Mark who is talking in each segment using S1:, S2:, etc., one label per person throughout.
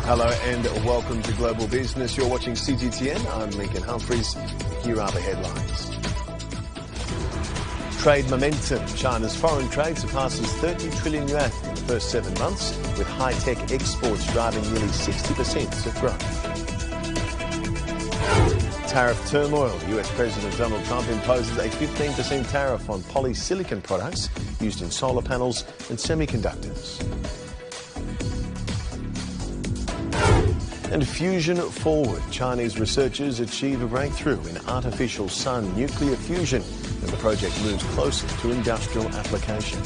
S1: Hello and welcome to Global Business. You're watching CGTN. I'm Lincoln Humphreys. Here are the headlines. Trade momentum. China's foreign trade surpasses 30 trillion yuan in the first 7 months, with high-tech exports driving nearly 60% of growth. Tariff turmoil. US President Donald Trump imposes a 15% tariff on polysilicon products used in solar panels and semiconductors. And fusion forward. Chinese researchers achieve a breakthrough in artificial sun nuclear fusion, and the project moves closer to industrial application.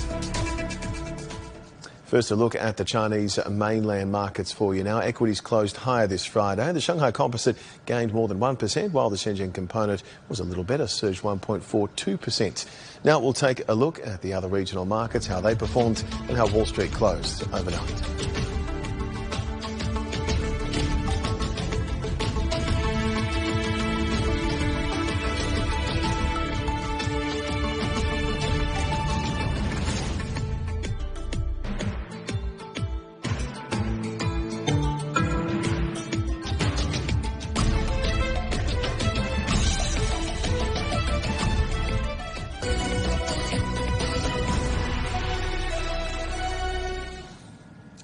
S1: First, a look at the Chinese mainland markets for you now. Equities closed higher this Friday. The Shanghai Composite gained more than 1%, while the Shenzhen Component was a little better, surged 1.42%. Now we'll take a look at the other regional markets, how they performed and how Wall Street closed overnight.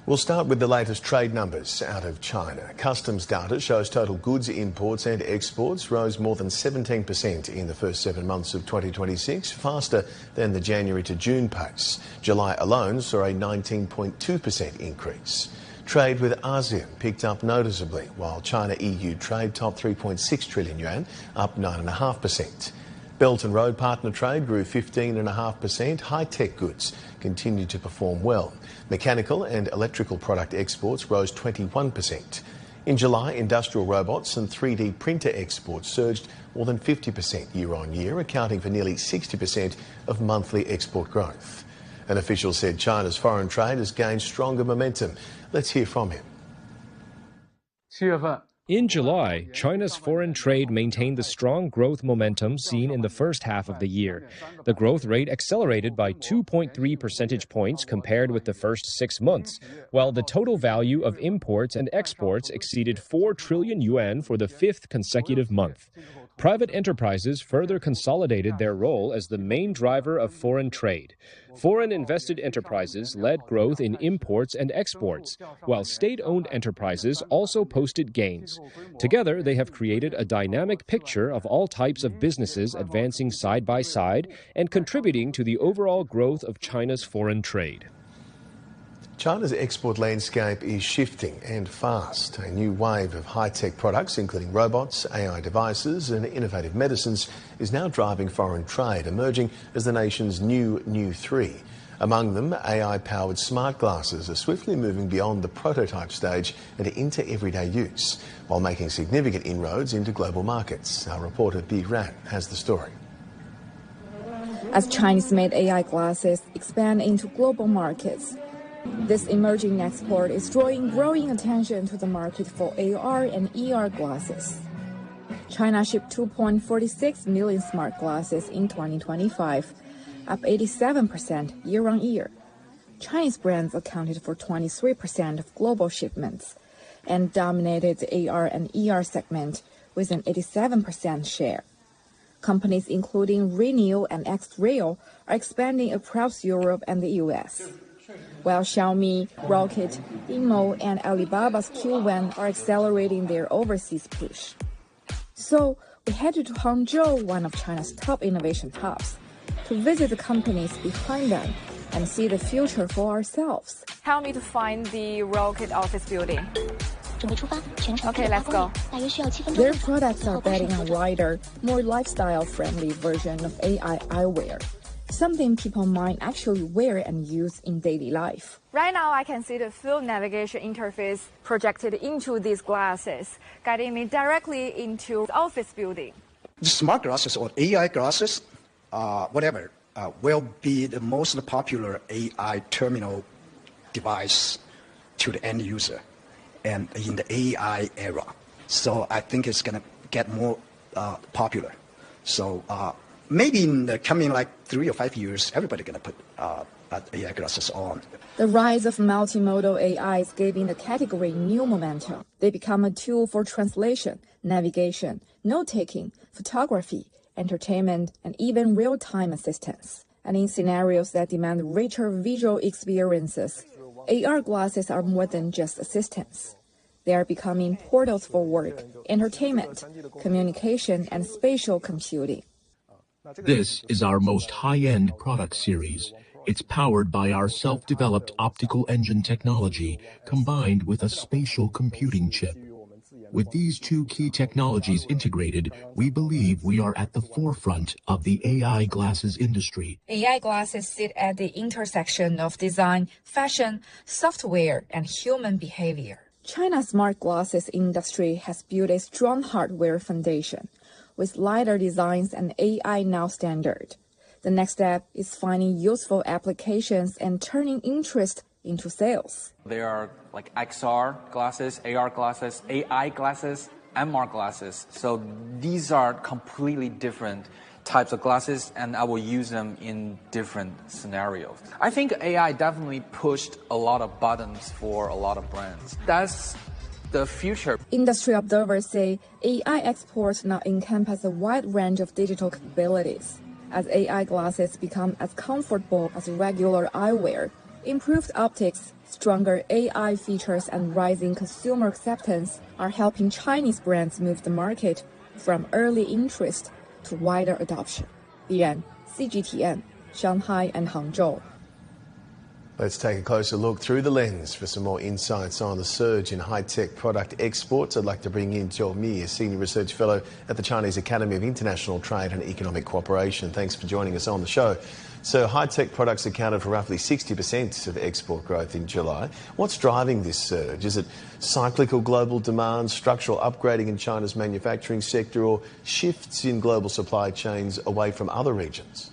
S1: We'll start with the latest trade numbers out of China. Customs data shows total goods imports and exports rose more than 17% in the first 7 months of 2026, faster than the January to June pace. July alone saw a 19.2% increase. Trade with ASEAN picked up noticeably, while China-EU trade topped 3.6 trillion yuan, up 9.5%. Belt and Road partner trade grew 15.5%. High-tech goods continued to perform well. Mechanical and electrical product exports rose 21%. In July, industrial robots and 3D printer exports surged more than 50% year-on-year, accounting for nearly 60% of monthly export growth. An official said China's foreign trade has gained stronger momentum. Let's hear from him.
S2: In July, China's foreign trade maintained the strong growth momentum seen in the first half of the year. The growth rate accelerated by 2.3 percentage points compared with the first 6 months, while the total value of imports and exports exceeded 4 trillion yuan for the 5th consecutive month. Private enterprises further consolidated their role as the main driver of foreign trade. Foreign invested enterprises led growth in imports and exports, while state-owned enterprises also posted gains. Together, they have created a dynamic picture of all types of businesses advancing side by side and contributing to the overall growth of China's foreign trade.
S1: China's export landscape is shifting and fast. A new wave of high-tech products, including robots, AI devices and innovative medicines, is now driving foreign trade, emerging as the nation's new three. Among them, AI-powered smart glasses are swiftly moving beyond the prototype stage and into everyday use, while making significant inroads into global markets. Our reporter Bi Ran has the story.
S3: As Chinese-made AI glasses expand into global markets, this emerging export is drawing growing attention to the market for AR and ER glasses. China shipped 2.46 million smart glasses in 2025, up 87% year-on-year. Chinese brands accounted for 23% of global shipments and dominated the AR and ER segment with an 87% share. Companies including Renew and X-Rail are expanding across Europe and the US, while Xiaomi, Rocket, Imo, and Alibaba's Q1 are accelerating their overseas push. So we headed to Hangzhou, one of China's top innovation hubs, to visit the companies behind them and see the future for ourselves.
S4: Tell me to find the Rocket office building. Okay, let's go.
S3: Their products are betting on wider, more lifestyle-friendly version of AI eyewear, something people might actually wear and use in daily life.
S4: Right now, I can see the full navigation interface projected into these glasses, guiding me directly into the office building.
S5: Smart glasses or AI glasses, will be the most popular AI terminal device to the end user and in the AI era. So I think it's going to get more popular. So maybe in the coming like 3 or 5 years, everybody's going to put AI glasses on.
S3: The rise of multimodal AI is giving the category new momentum. They become a tool for translation, navigation, note-taking, photography, entertainment, and even real-time assistance. And in scenarios that demand richer visual experiences, AR glasses are more than just assistants. They are becoming portals for work, entertainment, communication, and spatial computing.
S6: This is our most high-end product series. It's powered by our self-developed optical engine technology combined with a spatial computing chip. With these two key technologies integrated, we believe we are at the forefront of the AI glasses industry.
S3: AI glasses sit at the intersection of design, fashion, software, and human behavior. China's smart glasses industry has built a strong hardware foundation, with lighter designs and AI now standard. The next step is finding useful applications and turning interest into sales.
S7: There are like XR glasses, AR glasses, AI glasses, MR glasses. So these are completely different types of glasses, and I will use them in different scenarios. I think AI definitely pushed a lot of buttons for a lot of brands. That's the future.
S3: Industry observers say AI exports now encompass a wide range of digital capabilities. As AI glasses become as comfortable as regular eyewear, improved optics, stronger AI features, and rising consumer acceptance are helping Chinese brands move the market from early interest to wider adoption. Yan, CGTN, Shanghai and Hangzhou.
S1: Let's take a closer look through the lens for some more insights on the surge in high-tech product exports. I'd like to bring in Zhou Mi, a Senior Research Fellow at the Chinese Academy of International Trade and Economic Cooperation. Thanks for joining us on the show. So high-tech products accounted for roughly 60% of export growth in July. What's driving this surge? Is it cyclical global demand, structural upgrading in China's manufacturing sector, or shifts in global supply chains away from other regions?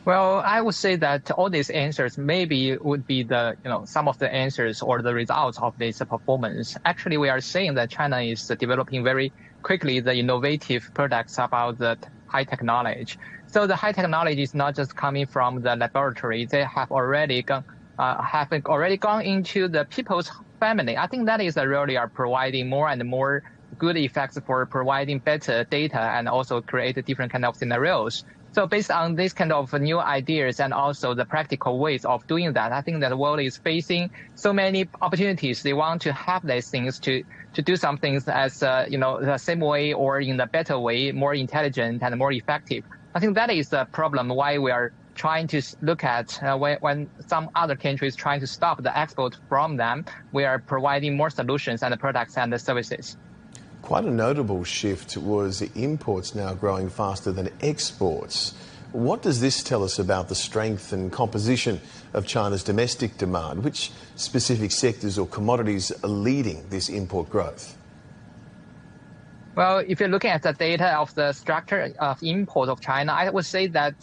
S8: Well, I would say that all these answers maybe would be the, some of the answers or the results of this performance. Actually, we are seeing that China is developing very quickly the innovative products about the high technology. So the high technology is not just coming from the laboratory. They have already gone into the people's family. I think that is really providing more and more good effects for providing better data and also create different kind of scenarios. So based on this kind of new ideas and also the practical ways of doing that, I think that the world is facing so many opportunities. They want to have these things to do some things as, the same way or in a better way, more intelligent and more effective. I think that is the problem why we are trying to look at when some other countries trying to stop the export from them, we are providing more solutions and products and services.
S1: Quite a notable shift was imports now growing faster than exports. What does this tell us about the strength and composition of China's domestic demand? Which specific sectors or commodities are leading this import growth?
S8: Well, if you're looking at the data of the structure of import of China, I would say that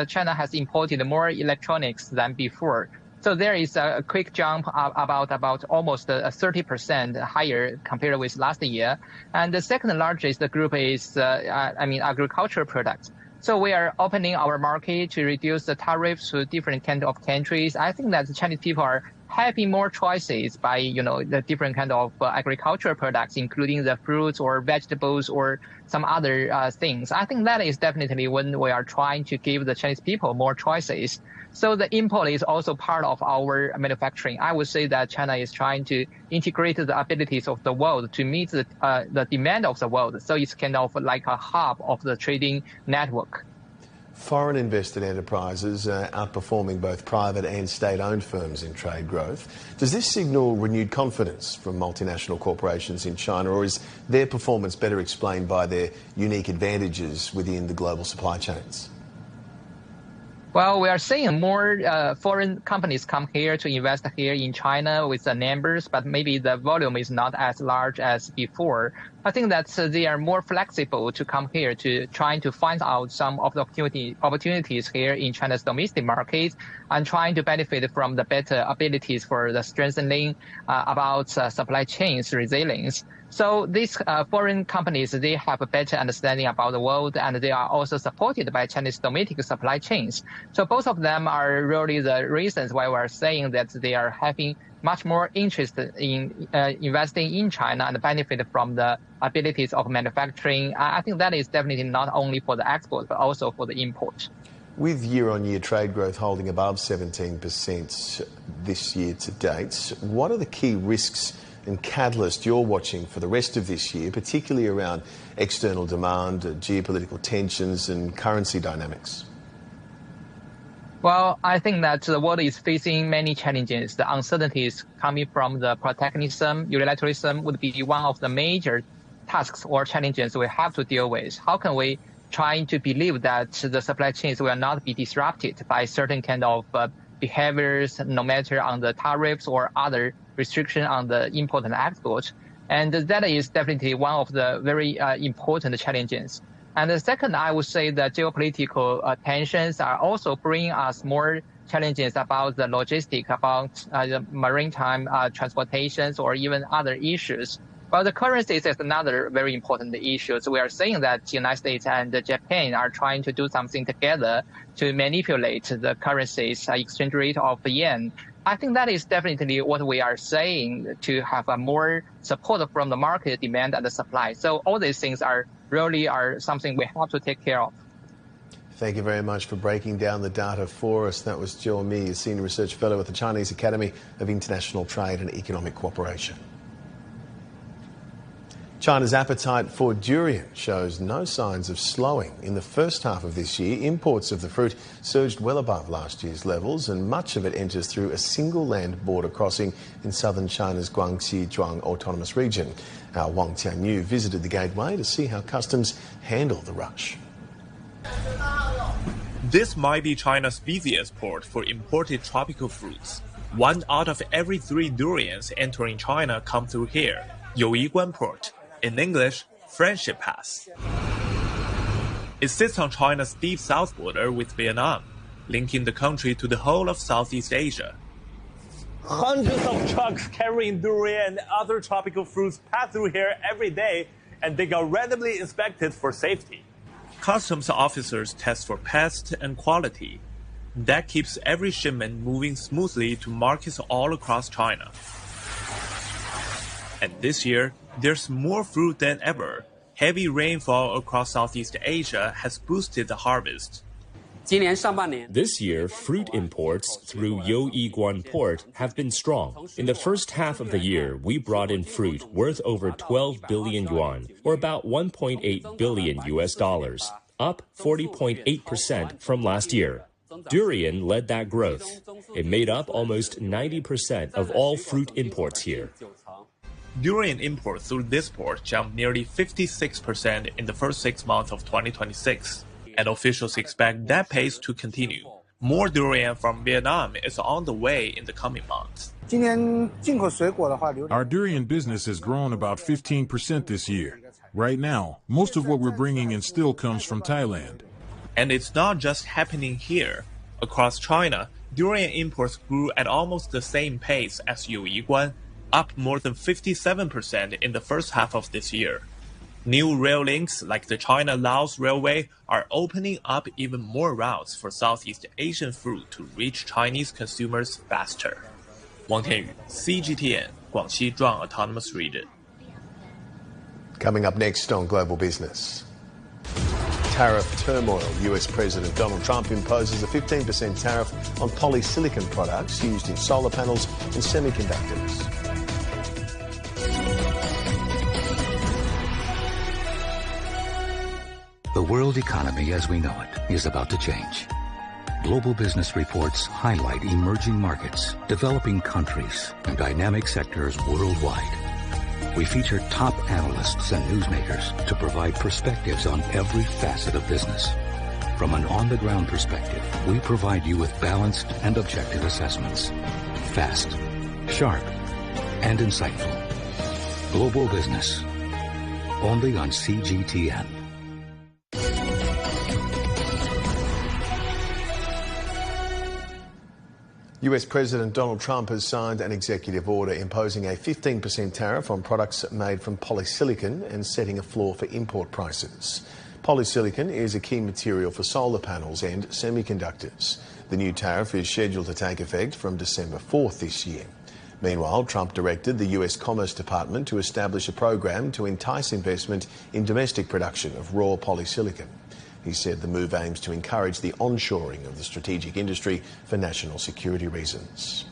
S8: China has imported more electronics than before. So there is a quick jump about almost 30% higher compared with last year. And the second largest group is, agricultural products. So we are opening our market to reduce the tariffs to different kind of countries. I think that the Chinese people are having more choices by, the different kind of agricultural products, including the fruits or vegetables or some other things. I think that is definitely when we are trying to give the Chinese people more choices. So the import is also part of our manufacturing. I would say that China is trying to integrate the abilities of the world to meet the demand of the world. So it's kind of like a hub of the trading network.
S1: Foreign invested enterprises are outperforming both private and state-owned firms in trade growth. Does this signal renewed confidence from multinational corporations in China, or is their performance better explained by their unique advantages within the global supply chains?
S8: Well, we are seeing more foreign companies come here to invest here in China with the numbers, but maybe the volume is not as large as before. I think that they are more flexible to come here to trying to find out some of the opportunities here in China's domestic market and trying to benefit from the better abilities for the strengthening about supply chains resilience. So these foreign companies, they have a better understanding about the world, and they are also supported by Chinese domestic supply chains. So both of them are really the reasons why we're saying that they are having much more interest in investing in China and benefit from the abilities of manufacturing. I think that is definitely not only for the export, but also for the import.
S1: With year-on-year trade growth holding above 17% this year to date, what are the key risks and catalysts you're watching for the rest of this year, particularly around external demand, geopolitical tensions and currency dynamics?
S8: Well, I think that the world is facing many challenges. The uncertainties coming from the protectionism, unilateralism would be one of the major tasks or challenges we have to deal with. How can we try to believe that the supply chains will not be disrupted by certain kind of behaviors, no matter on the tariffs or other restriction on the import and export? And that is definitely one of the very important challenges. And the second, I would say that geopolitical tensions are also bringing us more challenges about the logistics, about the maritime transportations or even other issues. But the currencies is another very important issue. So we are saying that the United States and Japan are trying to do something together to manipulate the currencies exchange rate of the yen. I think that is definitely what we are saying, to have a more support from the market demand and the supply. So all these things are really something we have to take care of.
S1: Thank you very much for breaking down the data for us. That was Joe Mi, a Senior Research Fellow at the Chinese Academy of International Trade and Economic Cooperation. China's appetite for durian shows no signs of slowing. In the first half of this year, imports of the fruit surged well above last year's levels, and much of it enters through a single land border crossing in southern China's Guangxi Zhuang Autonomous Region. Our Wang Tianyu visited the gateway to see how customs handle the rush.
S9: This might be China's busiest port for imported tropical fruits. 1 out of every 3 durians entering China come through here, Youiguan Port. In English, Friendship Pass. It sits on China's deep south border with Vietnam, linking the country to the whole of Southeast Asia.
S10: Hundreds of trucks carrying durian and other tropical fruits pass through here every day, and they are randomly inspected for safety.
S9: Customs officers test for pests and quality. That keeps every shipment moving smoothly to markets all across China. And this year, there's more fruit than ever. Heavy rainfall across Southeast Asia has boosted the harvest.
S2: This year, fruit imports through Youiguan Port have been strong. In the first half of the year, we brought in fruit worth over 12 billion yuan, or about $1.8 billion, up 40.8% from last year. Durian led that growth. It made up almost 90% of all fruit imports here.
S9: Durian imports through this port jumped nearly 56% in the first 6 months of 2026, and officials expect that pace to continue. More durian from Vietnam is on the way in the coming months.
S11: Our durian business has grown about 15% this year. Right now, most of what we're bringing in still comes from Thailand.
S9: And it's not just happening here. Across China, durian imports grew at almost the same pace as Youiguan, up more than 57% in the first half of this year. New rail links like the China-Laos Railway are opening up even more routes for Southeast Asian fruit to reach Chinese consumers faster. Wang Tianyu, CGTN, Guangxi Zhuang Autonomous Region.
S1: Coming up next on Global Business. Tariff turmoil. US President Donald Trump imposes a 15% tariff on polysilicon products used in solar panels and semiconductors.
S12: The world economy as we know it is about to change. Global business reports highlight emerging markets, developing countries, and dynamic sectors worldwide. We feature top analysts and newsmakers to provide perspectives on every facet of business. From an on-the-ground perspective, we provide you with balanced and objective assessments. Fast, sharp, and insightful. Global Business. Only on CGTN.
S1: US President Donald Trump has signed an executive order imposing a 15% tariff on products made from polysilicon and setting a floor for import prices. Polysilicon is a key material for solar panels and semiconductors. The new tariff is scheduled to take effect from December 4th this year. Meanwhile, Trump directed the US Commerce Department to establish a program to entice investment in domestic production of raw polysilicon. He said the move aims to encourage the onshoring of the strategic industry for national security reasons.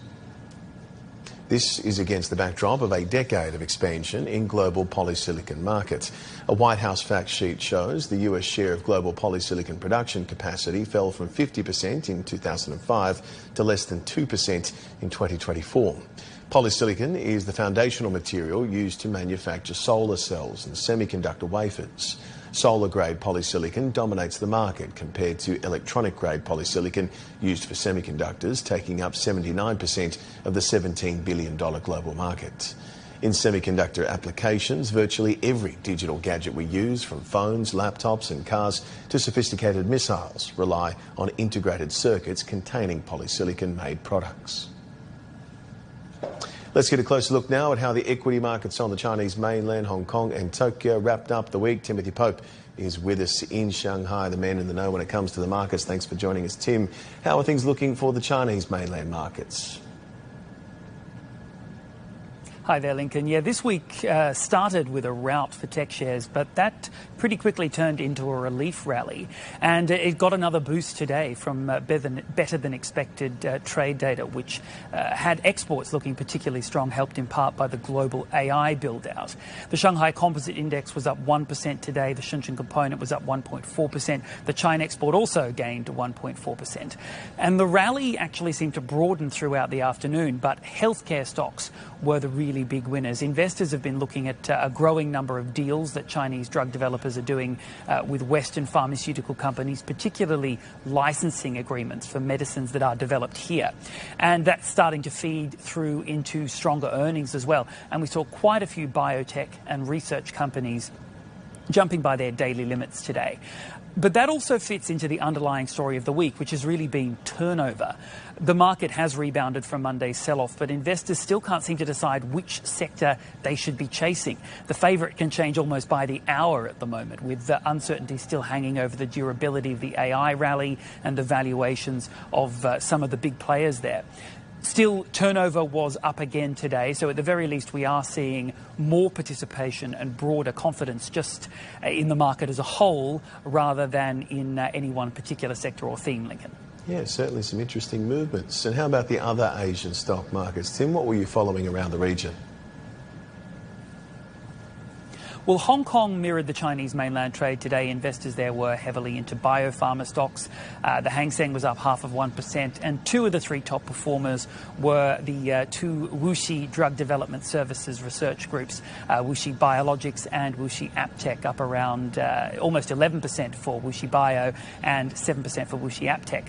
S1: This is against the backdrop of a decade of expansion in global polysilicon markets. A White House fact sheet shows the US share of global polysilicon production capacity fell from 50% in 2005 to less than 2% in 2024. Polysilicon is the foundational material used to manufacture solar cells and semiconductor wafers. Solar-grade polysilicon dominates the market compared to electronic-grade polysilicon used for semiconductors, taking up 79% of the $17 billion global market. In semiconductor applications, virtually every digital gadget we use, from phones, laptops and cars to sophisticated missiles, rely on integrated circuits containing polysilicon-made products. Let's get a closer look now at how the equity markets on the Chinese mainland, Hong Kong and Tokyo wrapped up the week. Timothy Pope is with us in Shanghai, the man in the know when it comes to the markets. Thanks for joining us, Tim. How are things looking for the Chinese mainland markets?
S13: Hi there, Lincoln. Yeah, this week started with a rout for tech shares, but that pretty quickly turned into a relief rally. And it got another boost today from better than expected trade data, which had exports looking particularly strong, helped in part by the global AI build-out. The Shanghai Composite Index was up 1% today. The Shenzhen Component was up 1.4%. The China export also gained 1.4%. And the rally actually seemed to broaden throughout the afternoon, but healthcare stocks were the really big winners. Investors have been looking at a growing number of deals that Chinese drug developers are doing with Western pharmaceutical companies, particularly licensing agreements for medicines that are developed here. And that's starting to feed through into stronger earnings as well. And we saw quite a few biotech and research companies jumping by their daily limits today. But that also fits into the underlying story of the week, which has really been turnover. The market has rebounded from Monday's sell-off, but investors still can't seem to decide which sector they should be chasing. The favourite can change almost by the hour at the moment, with the uncertainty still hanging over the durability of the AI rally and the valuations of some of the big players there. Still, turnover was up again today, so at the very least we are seeing more participation and broader confidence just in the market as a whole rather than in any one particular sector or theme, Lincoln.
S1: Yeah, certainly some interesting movements. And how about the other Asian stock markets? Tim, what were you following around the region?
S13: Well, Hong Kong mirrored the Chinese mainland trade today. Investors there were heavily into biopharma stocks. The Hang Seng was up 0.5%, and two of the three top performers were the two Wuxi Drug Development Services research groups, Wuxi Biologics and Wuxi AppTec, up around almost 11% for Wuxi Bio and 7% for Wuxi AppTec.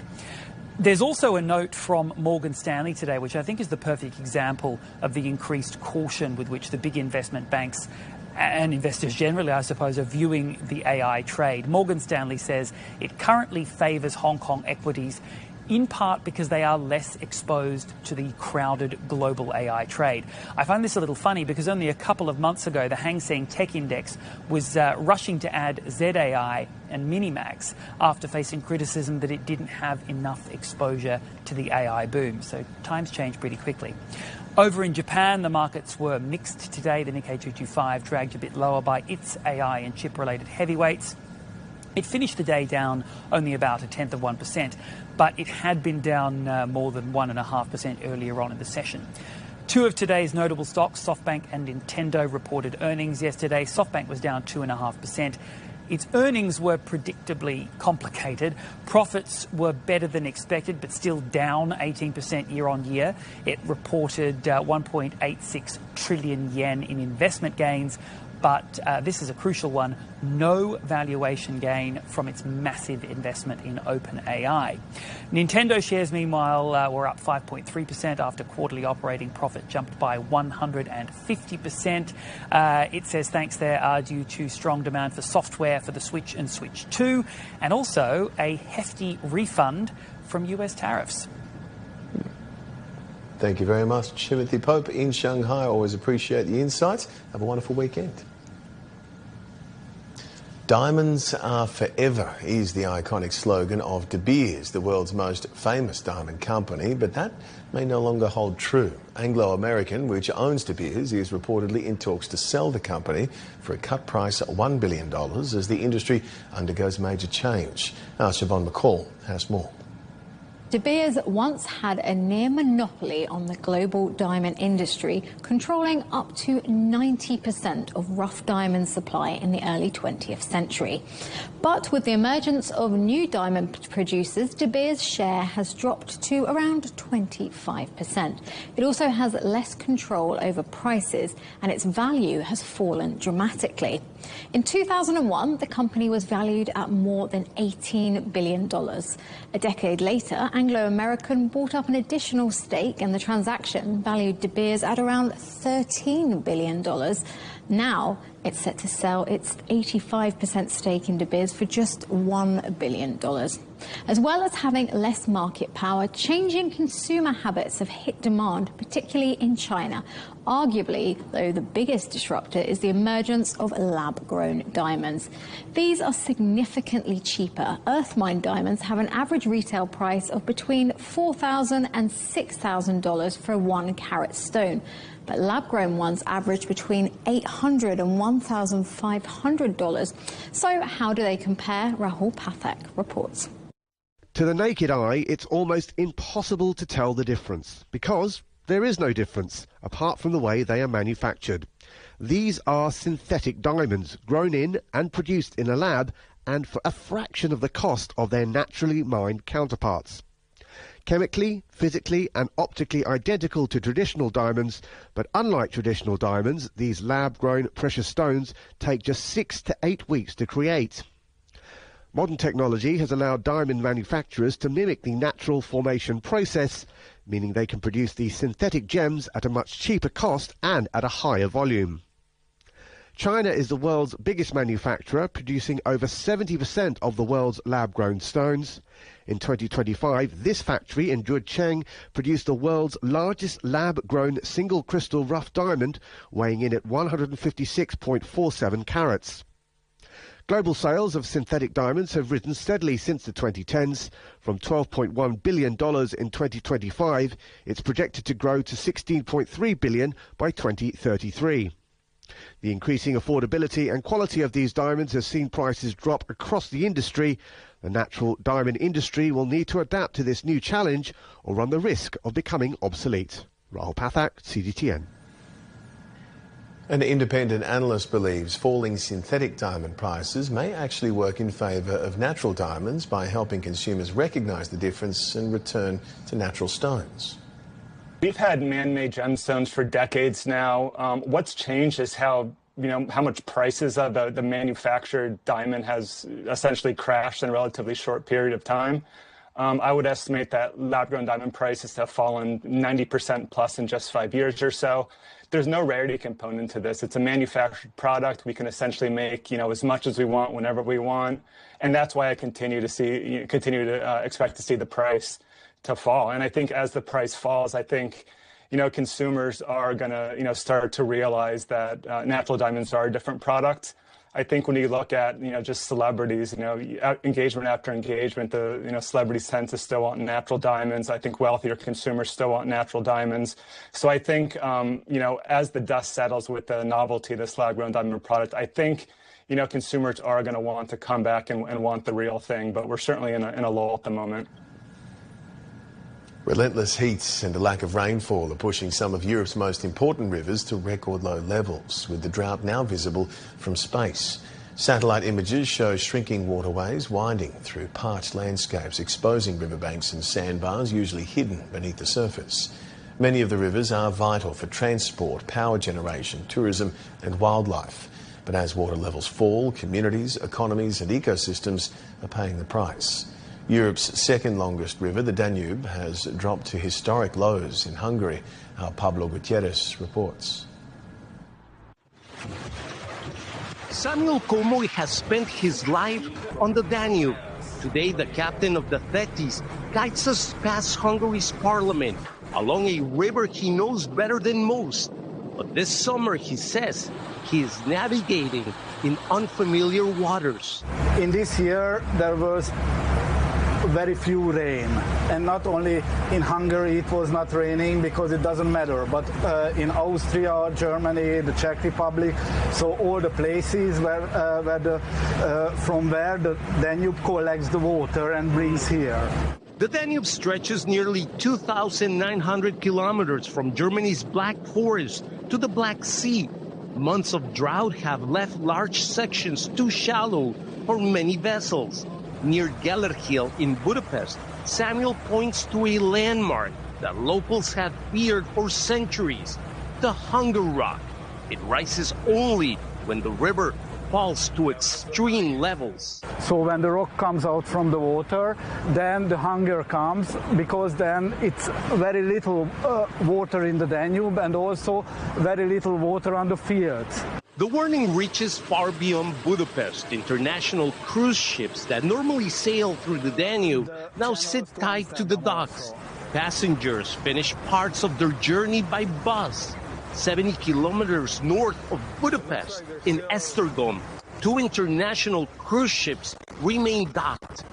S13: There's also a note from Morgan Stanley today, which I think is the perfect example of the increased caution with which the big investment banks and investors generally, I suppose, are viewing the AI trade. Morgan Stanley says it currently favours Hong Kong equities in part because they are less exposed to the crowded global AI trade. I find this a little funny because only a couple of months ago, the Hang Seng Tech Index was rushing to add ZAI and Minimax after facing criticism that it didn't have enough exposure to the AI boom. So times change pretty quickly. Over in Japan, the markets were mixed today. The Nikkei 225 dragged a bit lower by its AI and chip-related heavyweights. It finished the day down only about 0.1%, but it had been down more than 1.5% earlier on in the session. Two of today's notable stocks, SoftBank and Nintendo, reported earnings yesterday. SoftBank was down 2.5%. Its earnings were predictably complicated. Profits were better than expected, but still down 18% year on year. It reported 1.86 trillion yen in investment gains, but this is a crucial one, no valuation gain from its massive investment in OpenAI. Nintendo shares, meanwhile, were up 5.3% after quarterly operating profit jumped by 150%. It says thanks there are due to strong demand for software for the Switch and Switch 2, and also a hefty refund from US tariffs.
S1: Thank you very much, Timothy Pope in Shanghai. Always appreciate the insights. Have a wonderful weekend. Diamonds are forever is the iconic slogan of De Beers, the world's most famous diamond company, but that may no longer hold true. Anglo American, which owns De Beers, is reportedly in talks to sell the company for a cut price of $1 billion as the industry undergoes major change. Now, Siobhan McCall has more.
S14: De Beers once had a near monopoly on the global diamond industry, controlling up to 90% of rough diamond supply in the early 20th century. But with the emergence of new diamond producers, De Beers' share has dropped to around 25%. It also has less control over prices, and its value has fallen dramatically. In 2001, the company was valued at more than $18 billion. A decade later, Anglo American bought up an additional stake, and the transaction valued De Beers at around $13 billion. Now, it's set to sell its 85% stake in De Beers for just $1 billion. As well as having less market power, changing consumer habits have hit demand, particularly in China. Arguably, though, the biggest disruptor is the emergence of lab-grown diamonds. These are significantly cheaper. Earth-mined diamonds have an average retail price of between $4,000 and $6,000 for a 1-carat stone. But lab-grown ones average between $800 and $1,500. So how do they compare? Rahul Pathak reports.
S15: To the naked eye, it's almost impossible to tell the difference, because there is no difference, apart from the way they are manufactured. These are synthetic diamonds, grown in and produced in a lab, and for a fraction of the cost of their naturally mined counterparts. Chemically, physically and optically identical to traditional diamonds, but unlike traditional diamonds, these lab-grown precious stones take just 6 to 8 weeks to create. Modern technology has allowed diamond manufacturers to mimic the natural formation process, meaning they can produce these synthetic gems at a much cheaper cost and at a higher volume. China is the world's biggest manufacturer, producing over 70% of the world's lab-grown stones. In 2025, this factory in Zhucheng produced the world's largest lab-grown single-crystal rough diamond, weighing in at 156.47 carats. Global sales of synthetic diamonds have risen steadily since the 2010s. From $12.1 billion in 2025, it's projected to grow to $16.3 billion by 2033. The increasing affordability and quality of these diamonds has seen prices drop across the industry. The natural diamond industry will need to adapt to this new challenge or run the risk of becoming obsolete. Rahul Pathak, CGTN.
S1: An independent analyst believes falling synthetic diamond prices may actually work in favour of natural diamonds by helping consumers recognise the difference and return to natural stones.
S16: We've had man-made gemstones for decades now. What's changed is how much prices of the manufactured diamond has essentially crashed in a relatively short period of time. I would estimate that lab-grown diamond prices have fallen 90% plus in just 5 years or so. There's no rarity component to this. It's a manufactured product. We can essentially make as much as we want whenever we want, and that's why I continue to expect to see the price to fall. And I think as the price falls, I think consumers are going to start to realize that natural diamonds are a different product. I think when you look at just celebrities, engagement after engagement, the celebrities tend to still want natural diamonds. I think wealthier consumers still want natural diamonds. So I think as the dust settles with the novelty of this lab-grown diamond product, I think consumers are going to want to come back and want the real thing. But we're certainly in a lull at the moment.
S1: Relentless heats and a lack of rainfall are pushing some of Europe's most important rivers to record low levels, with the drought now visible from space. Satellite images show shrinking waterways winding through parched landscapes, exposing riverbanks and sandbars usually hidden beneath the surface. Many of the rivers are vital for transport, power generation, tourism and wildlife. But as water levels fall, communities, economies and ecosystems are paying the price. Europe's second longest river, the Danube, has dropped to historic lows in Hungary. Our Pablo Gutierrez reports.
S17: Samuel Komori has spent his life on the Danube. Today, the captain of the Thetis guides us past Hungary's parliament along a river he knows better than most. But this summer, he says, he is navigating in unfamiliar waters.
S18: In this year, there was very few rain, and not only in Hungary it was not raining because it doesn't matter, but in Austria, Germany, the Czech Republic, so all the places from where the Danube collects the water and brings here.
S17: The Danube stretches nearly 2,900 kilometers from Germany's Black Forest to the Black Sea. Months of drought have left large sections too shallow for many vessels. Near Gellerhill in Budapest, Samuel points to a landmark that locals have feared for centuries, the Hunger Rock. It rises only when the river falls to extreme levels.
S18: So when the rock comes out from the water, then the hunger comes, because then it's very little water in the Danube and also very little water on the fields.
S17: The warning reaches far beyond Budapest. International cruise ships that normally sail through the Danube now sit tight to the docks. Passengers finish parts of their journey by bus. 70 kilometers north of Budapest, in Esztergom, 2 international cruise ships remain docked.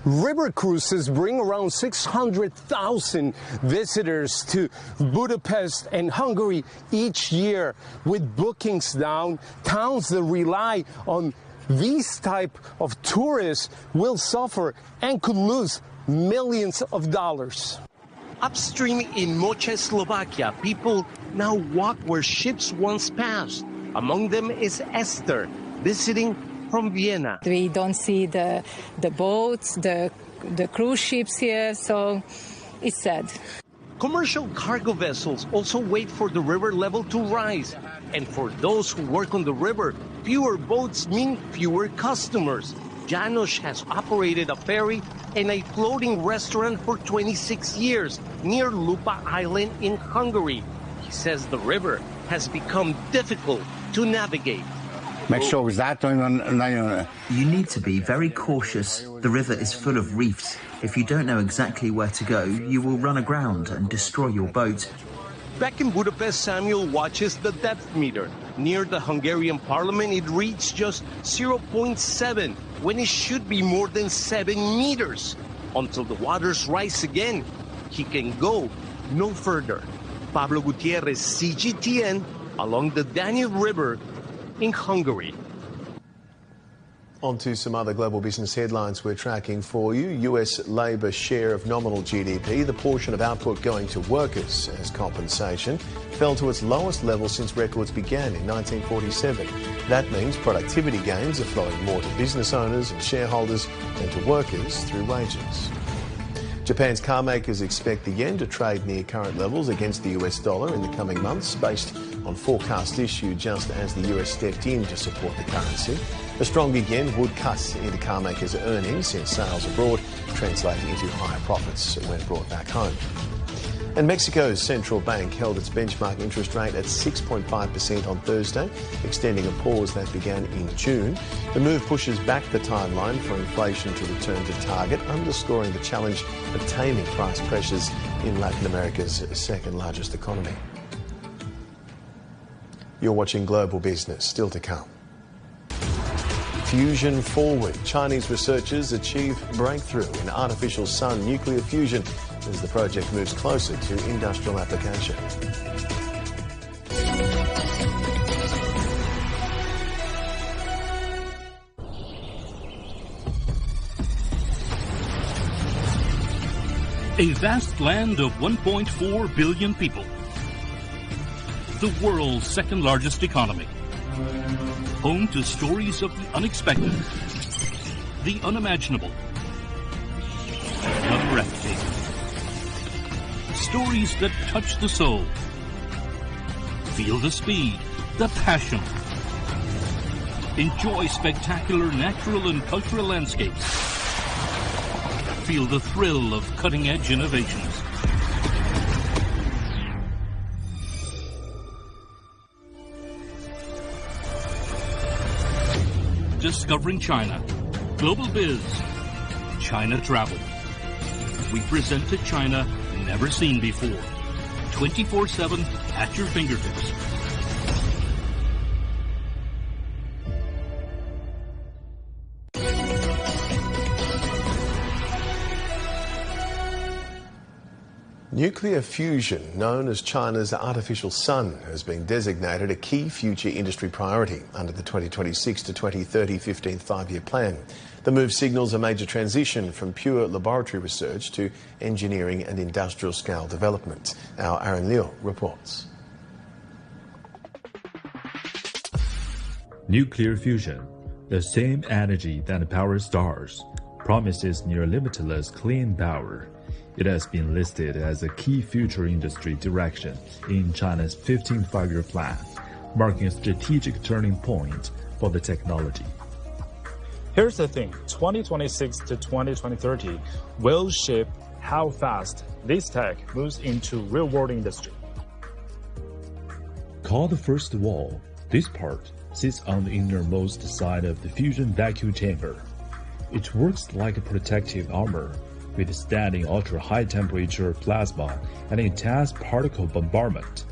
S19: River cruises bring around 600,000 visitors to Budapest and Hungary each year. With bookings down, towns that rely on these type of tourists will suffer and could lose millions of dollars.
S17: Upstream in Moche, Slovakia, people now walk where ships once passed. Among them is Esther, visiting from Vienna.
S20: We don't see the boats, the cruise ships here, so it's sad.
S17: Commercial cargo vessels also wait for the river level to rise. And for those who work on the river, fewer boats mean fewer customers. Janos has operated a ferry and a floating restaurant for 26 years near Lupa Island in Hungary. He says the river has become difficult to navigate.
S21: You need to be very cautious. The river is full of reefs. If you don't know exactly where to go, you will run aground and destroy your boat.
S17: Back in Budapest, Samuel watches the depth meter. Near the Hungarian parliament, it reads just 0.7, when it should be more than 7 meters. Until the waters rise again, he can go no further. Pablo Gutierrez, CGTN, along the Danube River in Hungary.
S1: On to some other global business headlines we're tracking for you. US labour share of nominal GDP, the portion of output going to workers as compensation, fell to its lowest level since records began in 1947. That means productivity gains are flowing more to business owners and shareholders than to workers through wages. Japan's car makers expect the yen to trade near current levels against the US dollar in the coming months, based on forecasts issued just as the US stepped in to support the currency. A stronger yen would cut into car makers' earnings, since sales abroad translating into higher profits when brought back home. And Mexico's central bank held its benchmark interest rate at 6.5% on Thursday, extending a pause that began in June. The move pushes back the timeline for inflation to return to target, underscoring the challenge of taming price pressures in Latin America's second largest economy. You're watching Global Business, still to come. Fusion forward. Chinese researchers achieve breakthrough in artificial sun nuclear fusion as the project moves closer to industrial application.
S22: A vast land of 1.4 billion people. The world's second largest economy. Home to stories of the unexpected, the unimaginable, the breathtaking. Stories that touch the soul. Feel the speed, the passion. Enjoy spectacular natural and cultural landscapes. Feel the thrill of cutting-edge innovations. Discovering China. Global Biz. China Travel. We present a China never seen before. 24/7 at your fingertips.
S1: Nuclear fusion, known as China's artificial sun, has been designated a key future industry priority under the 2026 to 2030 15th Five-Year Plan. The move signals a major transition from pure laboratory research to engineering and industrial scale development. Our Aaron Liu reports.
S4: Nuclear fusion, the same energy that powers stars, promises near limitless clean power. It has been listed as a key future industry direction in China's 15th Five-Year Plan, marking a strategic turning point for the technology.
S5: Here's the thing, 2026 to 2030 will shape how fast this tech moves into real-world industry.
S4: Called the first wall, this part sits on the innermost side of the fusion vacuum chamber. It works like a protective armor, withstanding ultra-high temperature plasma and intense particle bombardment.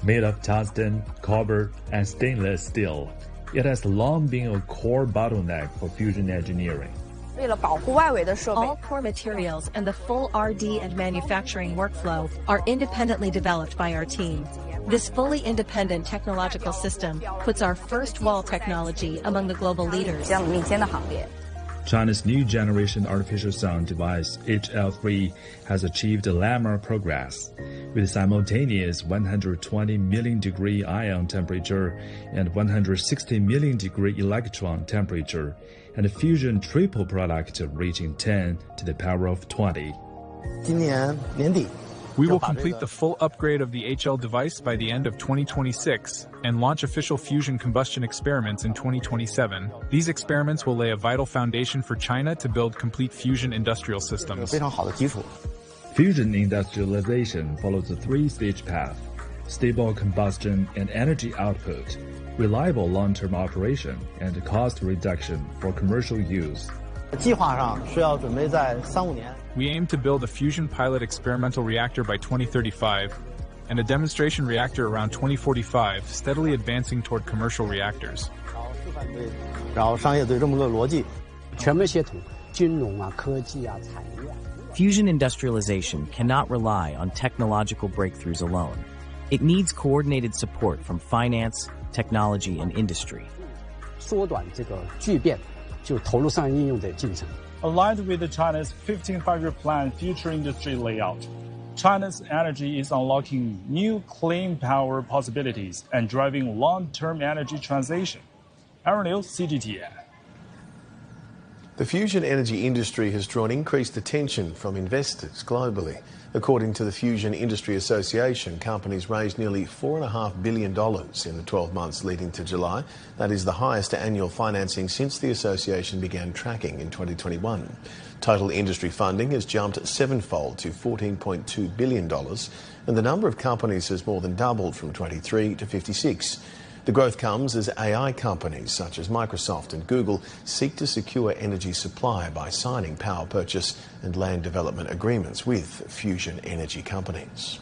S4: Made of tungsten, copper, and stainless steel, it has long been a core bottleneck for fusion engineering.
S23: All core materials and the full R&D and manufacturing workflow are independently developed by our team. This fully independent technological system puts our first wall technology among the global leaders.
S4: China's new generation artificial sun device, HL3, has achieved landmark progress, with simultaneous 120 million degree ion temperature and 160 million degree electron temperature, and a fusion triple product reaching 10 to the power of 20.
S24: We will complete the full upgrade of the HL device by the end of 2026 and launch official fusion combustion experiments in 2027. These experiments will lay a vital foundation for China to build complete fusion industrial systems.
S4: Fusion industrialization follows a three-stage path: stable combustion and energy output, reliable long-term operation, and cost reduction for commercial use.
S24: We aim to build a fusion pilot experimental reactor by 2035 and a demonstration reactor around 2045, steadily advancing toward commercial reactors.
S25: Fusion industrialization cannot rely on technological breakthroughs alone. It needs coordinated support from finance, technology, and industry.
S5: Aligned with China's 15th Five-Year Plan future industry layout, China's energy is unlocking new clean power possibilities and driving long-term energy transition. Aaron Liu, CGTN.
S1: The fusion energy industry has drawn increased attention from investors globally. According to the Fusion Industry Association, companies raised nearly $4.5 billion in the 12 months leading to July. That is the highest annual financing since the association began tracking in 2021. Total industry funding has jumped sevenfold to $14.2 billion, and the number of companies has more than doubled from 23 to 56. The growth comes as AI companies such as Microsoft and Google seek to secure energy supply by signing power purchase and land development agreements with fusion energy companies.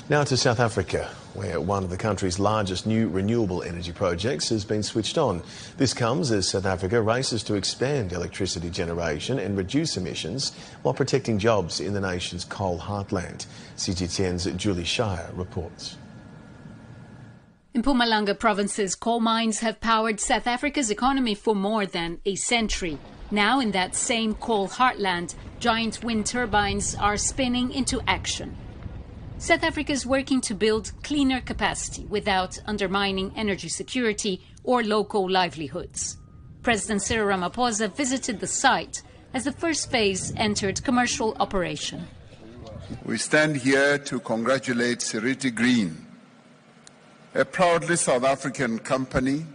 S1: Now to South Africa, where one of the country's largest new renewable energy projects has been switched on. This comes as South Africa races to expand electricity generation and reduce emissions while protecting jobs in the nation's coal heartland. CGTN's Julie Shire reports.
S26: In Mpumalanga province's coal mines have powered South Africa's economy for more than a century. Now in that same coal heartland, giant wind turbines are spinning into action. South Africa is working to build cleaner capacity without undermining energy security or local livelihoods. President Cyril Ramaphosa visited the site as the first phase entered commercial operation.
S27: We stand here to congratulate Seriti Green, a proudly South African company,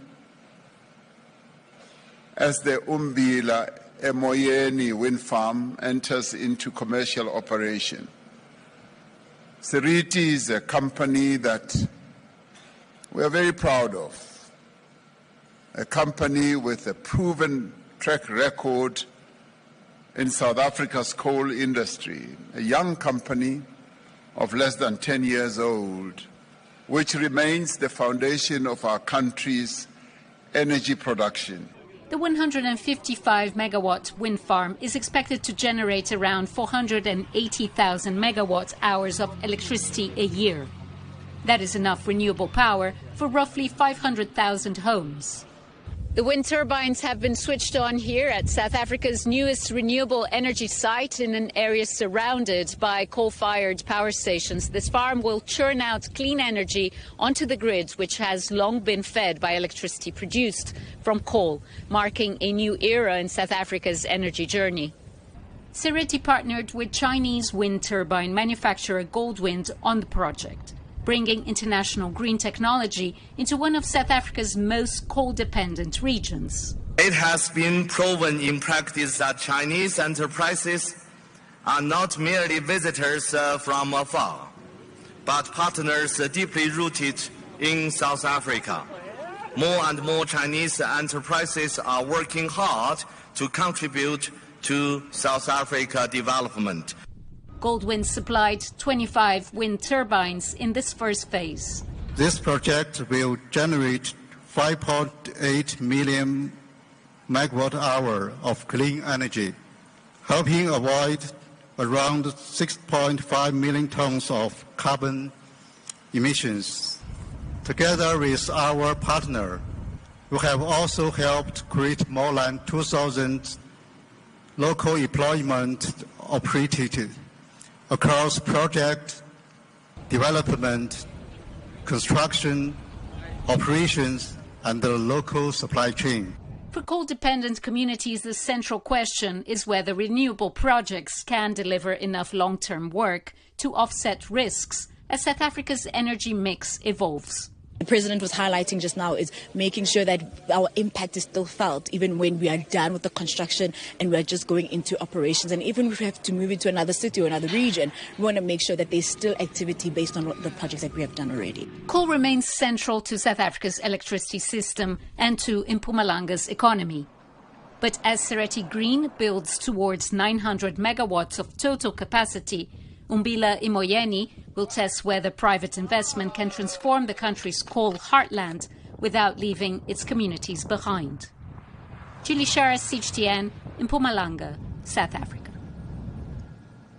S27: as the Umbila Emoyeni wind farm enters into commercial operation. Seriti is a company that we are very proud of, a company with a proven track record in South Africa's coal industry, a young company of less than 10 years old, which remains the foundation of our country's energy production.
S26: The 155-megawatt wind farm is expected to generate around 480,000 megawatt-hours of electricity a year. That is enough renewable power for roughly 500,000 homes. The wind turbines have been switched on here at South Africa's newest renewable energy site in an area surrounded by coal-fired power stations. This farm will churn out clean energy onto the grid, which has long been fed by electricity produced from coal, marking a new era in South Africa's energy journey. Sereti partnered with Chinese wind turbine manufacturer Goldwind on the project, bringing international green technology into one of South Africa's most coal-dependent regions.
S2: It has been proven in practice that Chinese enterprises are not merely visitors from afar, but partners deeply rooted in South Africa. More and more Chinese enterprises are working hard to contribute to South Africa development.
S26: Goldwind supplied 25 wind turbines in this first phase.
S3: This project will generate 5.8 million megawatt-hour of clean energy, helping avoid around 6.5 million tons of carbon emissions. Together with our partner, we have also helped create more than 2,000 local employment opportunities across project development, construction, operations, and the local supply chain.
S26: For coal-dependent communities, the central question is whether renewable projects can deliver enough long-term work to offset risks as South Africa's energy mix evolves.
S6: The President was highlighting just now is making sure that our impact is still felt even when we are done with the construction and we're just going into operations. And even if we have to move into another city or another region, we want to make sure that there's still activity based on the projects that we have done already.
S26: Coal remains central to South Africa's electricity system and to Mpumalanga's economy. But as Sereti Green builds towards 900 megawatts of total capacity, Umbila Imoyeni will test whether private investment can transform the country's coal heartland without leaving its communities behind. Julie Shara, CGTN, in Mpumalanga, South Africa.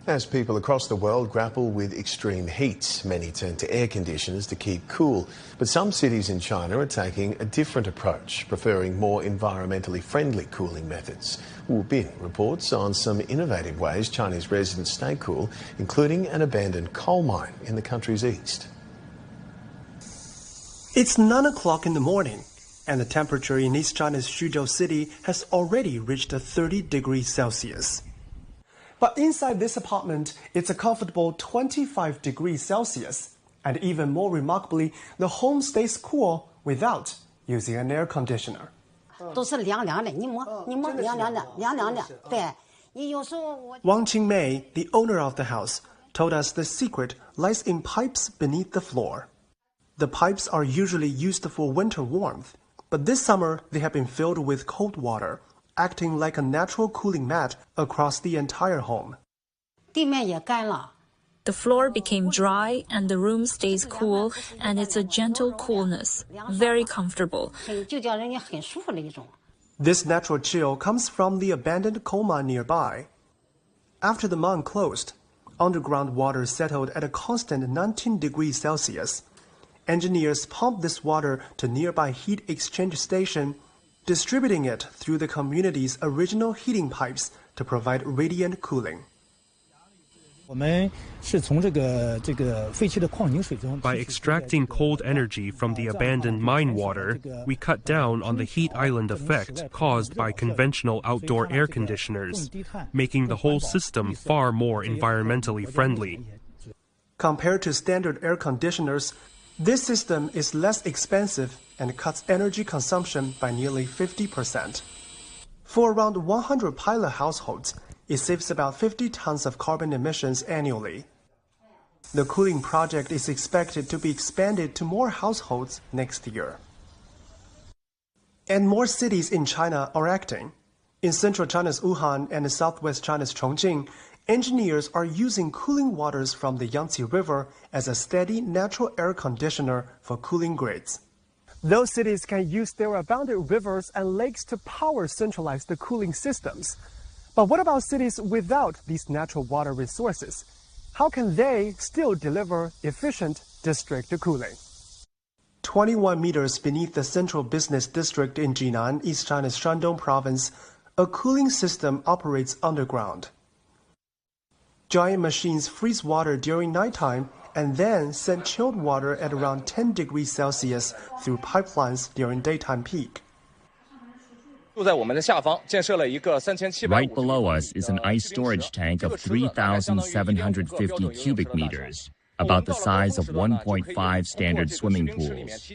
S1: As people across the world grapple with extreme heat, many turn to air conditioners to keep cool. But some cities in China are taking a different approach, preferring more environmentally friendly cooling methods. Wu Bin reports on some innovative ways Chinese residents stay cool, including an abandoned coal mine in the country's east.
S7: It's 9 o'clock in the morning, and the temperature in East China's Xuzhou city has already reached 30 degrees Celsius. But inside this apartment, it's a comfortable 25 degrees Celsius. And even more remarkably, the home stays cool without using an air conditioner. Wang Qingmei, the owner of the house, told us the secret lies in pipes beneath the floor. The pipes are usually used for winter warmth, but this summer they have been filled with cold water, acting like a natural cooling mat across the entire home.
S8: The floor became dry and the room stays cool, and it's a gentle coolness, very comfortable.
S7: This natural chill comes from the abandoned coal mine nearby. After the mine closed, underground water settled at a constant 19 degrees Celsius. Engineers pumped this water to nearby heat exchange station, distributing it through the community's original heating pipes to provide radiant cooling.
S10: By extracting cold energy from the abandoned mine water, we cut down on the heat island effect caused by conventional outdoor air conditioners, making the whole system far more environmentally friendly.
S7: Compared to standard air conditioners, this system is less expensive and cuts energy consumption by nearly 50%. For around 100 pilot households, it saves about 50 tons of carbon emissions annually. The cooling project is expected to be expanded to more households next year. And more cities in China are acting. In central China's Wuhan and southwest China's Chongqing, engineers are using cooling waters from the Yangtze River as a steady natural air conditioner for cooling grids. Those cities can use their abundant rivers and lakes to power centralized cooling systems. But what about cities without these natural water resources? How can they still deliver efficient district cooling? 21 meters beneath the central business district in Jinan, East China's Shandong province, a cooling system operates underground. Giant machines freeze water during nighttime and then send chilled water at around 10 degrees Celsius through pipelines during daytime peak.
S9: Right below us is an ice storage tank of 3,750 cubic meters, about the size of 1.5 standard swimming pools.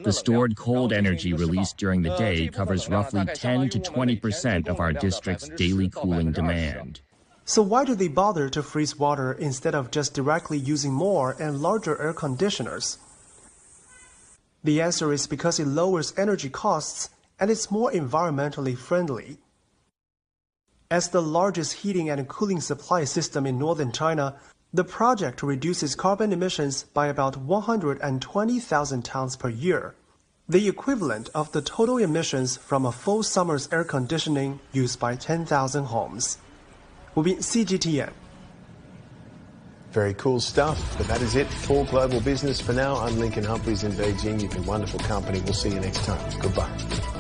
S9: The stored cold energy released during the day covers roughly 10 to 20% of our district's daily cooling demand.
S7: So why do they bother to freeze water instead of just directly using more and larger air conditioners? The answer is because it lowers energy costs and it's more environmentally friendly. As the largest heating and cooling supply system in northern China, the project reduces carbon emissions by about 120,000 tons per year, the equivalent of the total emissions from a full summer's air conditioning used by 10,000 homes. Will be CGTN.
S1: Very cool stuff, but that is it for Global Business for now. I'm Lincoln Humphreys in Beijing. You've been wonderful company. We'll see you next time. Goodbye.